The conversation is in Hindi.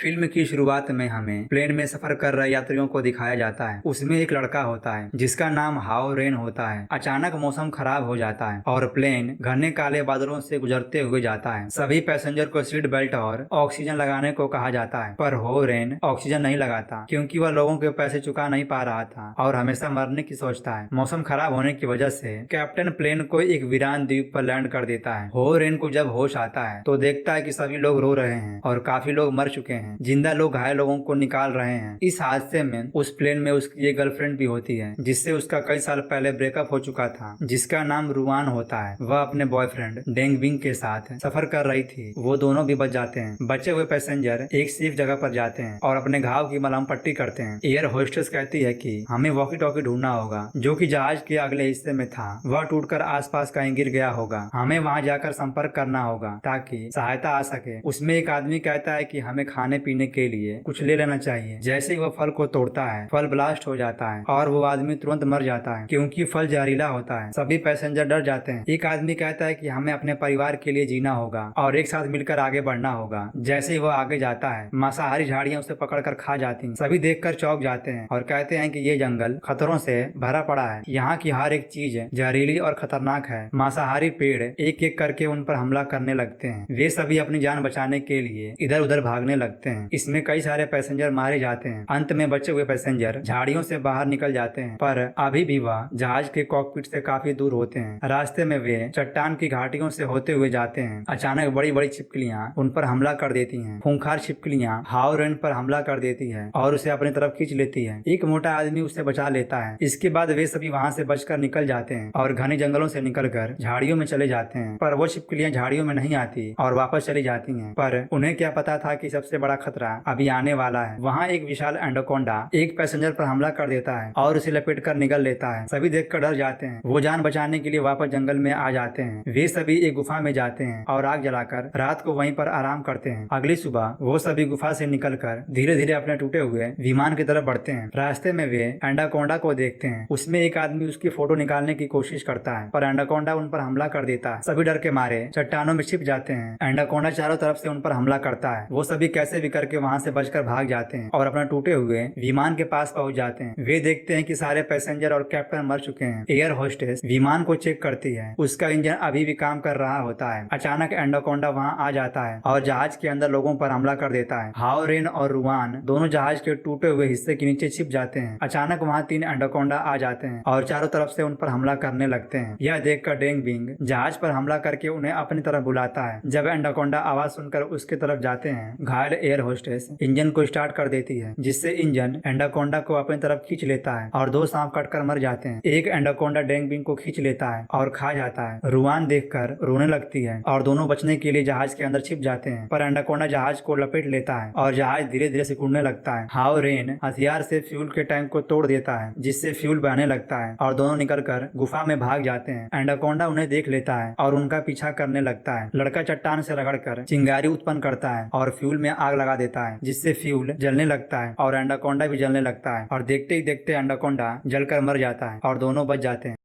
फिल्म की शुरुआत में हमें प्लेन में सफर कर रहे यात्रियों को दिखाया जाता है। उसमें एक लड़का होता है जिसका नाम हाओ रेन होता है। अचानक मौसम खराब हो जाता है और प्लेन घने काले बादलों से गुजरते हुए जाता है। सभी पैसेंजर को सीट बेल्ट और ऑक्सीजन लगाने को कहा जाता है, पर हो रेन ऑक्सीजन नहीं लगाता क्योंकि वह लोगों के पैसे चुका नहीं पा रहा था और हमेशा मरने की सोचता है। मौसम खराब होने की वजह से कैप्टन प्लेन को एक वीरान द्वीप पर लैंड कर देता है। हो रेन को जब होश आता है तो देखता है कि सभी लोग रो रहे हैं और काफी लोग मर चुके हैं। जिंदा लोग घायल लोगों को निकाल रहे हैं। इस हादसे में उस प्लेन में उसकी एक गर्लफ्रेंड भी होती है जिससे उसका कई साल पहले ब्रेकअप हो चुका था, जिसका नाम रुआन होता है। वह अपने बॉयफ्रेंड डेंग बिंग के साथ सफर कर रही थी। वो दोनों भी बच जाते हैं। बचे हुए पैसेंजर एक सेफ जगह पर जाते हैं और अपने घाव की मलहम पट्टी करते हैं। एयर होस्टेस कहती है कि हमें वॉकी टॉकी ढूंढना होगा जो कि जहाज के अगले हिस्से में था। वह टूटकर आसपास कहीं गिर गया होगा। हमें वहां जाकर संपर्क करना होगा ताकि सहायता आ सके। उसमें एक आदमी कहता है कि हमें खाने पीने के लिए कुछ ले लेना चाहिए। जैसे ही वह फल को तोड़ता है, फल ब्लास्ट हो जाता है और वो आदमी तुरंत मर जाता है क्योंकि फल जहरीला होता है। सभी पैसेंजर डर जाते हैं। एक आदमी कहता है कि हमें अपने परिवार के लिए जीना होगा और एक साथ मिलकर आगे बढ़ना होगा। जैसे ही वह आगे जाता है, मांसाहारी झाड़ियां उसे पकड़कर खा जाती हैं। सभी देखकर चौंक जाते हैं और कहते हैं कि ये जंगल खतरों से भरा पड़ा है। यहाँ की हर एक चीज जहरीली और खतरनाक है। मांसाहारी पेड़ एक एक करके उन पर हमला करने लगते हैं। वे सभी अपनी जान बचाने के लिए इधर उधर भागने लगते हैं। इसमें कई सारे पैसेंजर मारे जाते हैं। अंत में बचे हुए पैसेंजर झाड़ियों से बाहर निकल जाते हैं, पर अभी भी वह जहाज के कॉकपिट से काफी दूर होते हैं। रास्ते में वे चट्टान की घाटियों से होते हुए जाते हैं। अचानक बड़ी बड़ी छिपकलियां उन पर हमला कर देती हैं। खूंखार छिपकलियां हाओ रेन पर हमला कर देती है और उसे अपनी तरफ खींच लेती है। एक मोटा आदमी उसे बचा लेता है। इसके बाद वे सभी वहाँ से बचकर निकल जाते हैं और घने जंगलों से निकलकर झाड़ियों में चले जाते हैं। पर वो छिपकलियां झाड़ियों में नहीं आती और वापस चली जाती हैं। पर उन्हें क्या पता था कि सबसे बड़ा खतरा अभी आने वाला है। वहाँ एक विशाल एंडोकोंडा एक पैसेंजर पर हमला कर देता है और उसे लपेट कर निगल लेता है। सभी देखकर डर जाते हैं। वो जान बचाने के लिए वापस जंगल में आ जाते हैं। वे सभी एक गुफा में जाते हैं और आग जलाकर रात को वहीं पर आराम करते हैं। अगली सुबह वो सभी गुफा से निकलकर धीरे धीरे अपने टूटे हुए विमान की तरफ बढ़ते हैं। रास्ते में वे एंडाकोंडा को देखते हैं। उसमें एक आदमी उसकी फोटो निकालने की कोशिश करता है, पर एंडाकोंडा उन पर हमला कर देता है। सभी डर के मारे चट्टानों में छिप जाते हैं। एंडाकोंडा चारों तरफ से उन पर हमला करता है। वो सभी कैसे भी करके वहाँ से बचकर भाग जाते हैं और अपना टूटे हुए विमान के पास पहुंच जाते हैं। वे देखते हैं कि सारे पैसेंजर और कैप्टन मर चुके हैं। एयर होस्टेस विमान को चेक करती है। उसका इंजन अभी भी काम कर रहा होता है। अचानक एंडाकोंडा वहाँ आ जाता है और जहाज के अंदर लोगों पर हमला कर देता है। हाओ रेन और रुआन दोनों जहाज के टूटे हुए हिस्से के नीचे छिप जाते हैं। अचानक वहाँ 3 एंडाकोंडा आ जाते हैं और चारों तरफ से उन पर हमला करने लगते हैं। यह देखकर डेंग बिंग जहाज पर हमला करके उन्हें अपनी तरफ बुलाता है। जब एंडाकोंडा आवाज सुनकर उसके तरफ जाते हैं, घायल एयर होस्टेस इंजन को स्टार्ट कर देती है, जिससे इंजन एंडाकोंडा को अपनी तरफ खींच लेता है और 2 सांप कटकर मर जाते हैं। एक एंडाकोंडा डेंग बिंग को खींच लेता है और खा जाता है। रुआन देखकर रोने लगती है और दोनों बचने के लिए जहाज के अंदर छिप जाते हैं, पर एंडाकोंडा जहाज को लपेट लेता है और जहाज धीरे धीरे सिकुड़ने लगता है। हाओ रेन हथियार से फ्यूल के टैंक को तोड़ देता है, जिससे फ्यूल बहने लगता है और दोनों निकलकर गुफा में भाग जाते हैं। एंडाकोंडा उन्हें देख लेता है और उनका पीछा करने लगता है। लड़का चट्टान से रगड़कर चिंगारी उत्पन्न करता है और फ्यूल में आग लगा देता है, जिससे फ्यूल जलने लगता है और एंडाकोंडा भी जलने लगता है और देखते ही देखते एंडाकोंडा जलकर मर जाता है और दोनों बच जाते हैं।